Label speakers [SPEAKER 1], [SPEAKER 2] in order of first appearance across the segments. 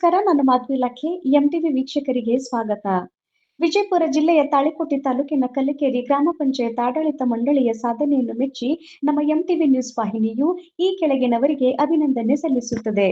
[SPEAKER 1] ನಮಸ್ಕಾರ. ನಾನು ಮಾಧವಿ ಲಖೆ. ಎಂಟಿವಿ ವೀಕ್ಷಕರಿಗೆ ಸ್ವಾಗತ. ವಿಜಯಪುರ ಜಿಲ್ಲೆಯ ತಾಳಿಕೋಟೆ ತಾಲೂಕಿನ ಕಲಿಕೇರಿ ಗ್ರಾಮ ಪಂಚಾಯತ್ ಆಡಳಿತ ಮಂಡಳಿಯ ಸಾಧನೆಯನ್ನು ಮೆಚ್ಚಿ ನಮ್ಮ ಎಂಟಿವಿ ನ್ಯೂಸ್ ವಾಹಿನಿಯು ಈ ಕೆಳಗಿನವರಿಗೆ ಅಭಿನಂದನೆ ಸಲ್ಲಿಸುತ್ತದೆ.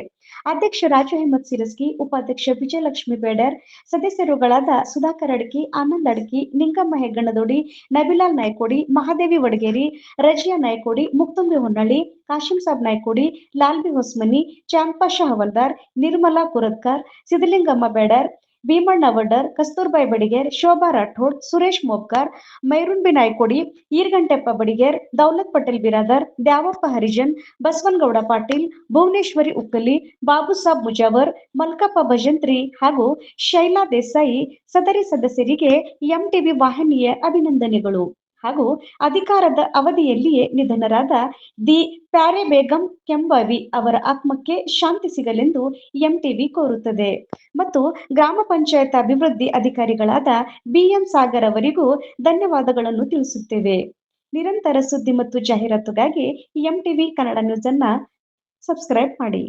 [SPEAKER 1] ಅಧ್ಯಕ್ಷ ರಾಜು ಅಹಮದ್ ಸಿರಸ್ಗಿ, ಉಪಾಧ್ಯಕ್ಷ ವಿಜಯಲಕ್ಷ್ಮಿ ಬೇಡರ್, ಸದಸ್ಯರುಗಳಾದ ಸುಧಾಕರ್ ಅಡ್ಕಿ, ಆನಂದ್ ಅಡ್ಕಿ, ನಿಂಗಮ್ಮ ಹೆಗ್ಗಣದೋಡಿ, ನಬಿಲಾಲ್ ನಾಯ್ಕೋಡಿ, ಮಹಾದೇವಿ ವಡಗೇರಿ, ರಜಿಯಾ ನಾಯ್ಕೋಡಿ, ಮುಕ್ತುಂಬಿ ಹೊನ್ನಳ್ಳಿ, ಕಾಶಿಂ ಸಾಬ್ ನಾಯ್ಕೋಡಿ, ಲಾಲ್ಬಿ ಹೊಸ್ಮನಿ, ಚಾಂದ್ಪಾಷಾ ಹವಲ್ದಾರ್, ನಿರ್ಮಲಾ ಕುರದ್ಕರ್, ಸಿದ್ದಲಿಂಗಮ್ಮ ಬೇಡರ್, ಭೀಮಣ್ಣ ವಡ್ಡರ್, ಕಸ್ತೂರ್ಬಾಯಿ ಬಡಿಗೇರ್, ಶೋಭಾ ರಾಠೋಡ್, ಸುರೇಶ್ ಮೋಬ್ಕರ್, ಮೈರುನ್ಬಿ ನಾಯ್ಕೋಡಿ, ಈರ್ಗಂಟೆಪ್ಪ ಬಡಿಗೇರ್, ದೌಲತ್ ಪಟೇಲ್ ಬಿರಾದರ್, ದ್ಯಾವಪ್ಪ ಹರಿಜನ್, ಬಸವನಗೌಡ ಪಾಟೀಲ್, ಭುವನೇಶ್ವರಿ ಉಕ್ಕಲಿ, ಬಾಬು ಸಾಬ್ ಮುಜಾವರ್, ಮಲ್ಕಪ್ಪ ಭಜಂತ್ರಿ ಹಾಗೂ ಶೈಲಾ ದೇಸಾಯಿ ಸದರಿ ಸದಸ್ಯರಿಗೆ ಎಂಟಿವಿ ವಾಹಿನಿಯ ಅಭಿನಂದನೆಗಳು. ಹಾಗೂ ಅಧಿಕಾರದ ಅವಧಿಯಲ್ಲಿಯೇ ನಿಧನರಾದ ದಿ ಪ್ಯಾರೆ ಬೇಗಂ ಕೆಂಬಾವಿ ಅವರ ಆತ್ಮಕ್ಕೆ ಶಾಂತಿ ಸಿಗಲೆಂದು ಎಂಟಿವಿ ಕೋರುತ್ತದೆ. ಮತ್ತು ಗ್ರಾಮ ಪಂಚಾಯತ್ ಅಭಿವೃದ್ಧಿ ಅಧಿಕಾರಿಗಳಾದ ಬಿಎಂ ಸಾಗರ್ ಅವರಿಗೂ ಧನ್ಯವಾದಗಳನ್ನು ತಿಳಿಸುತ್ತೇವೆ. ನಿರಂತರ ಸುದ್ದಿ ಮತ್ತು ಜಾಹೀರಾತುಗಾಗಿ ಎಂಟಿವಿ ಕನ್ನಡ ನ್ಯೂಸ್ ಅನ್ನ ಸಬ್ಸ್ಕ್ರೈಬ್ ಮಾಡಿ.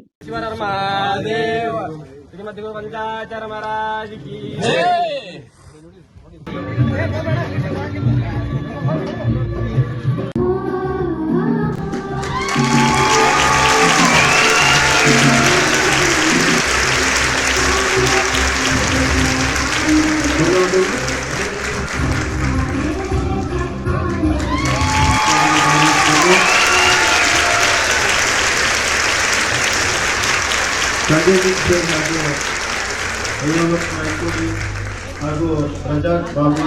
[SPEAKER 2] ಹಾಗೂ ರಜಾಕ್ ಬಾಬು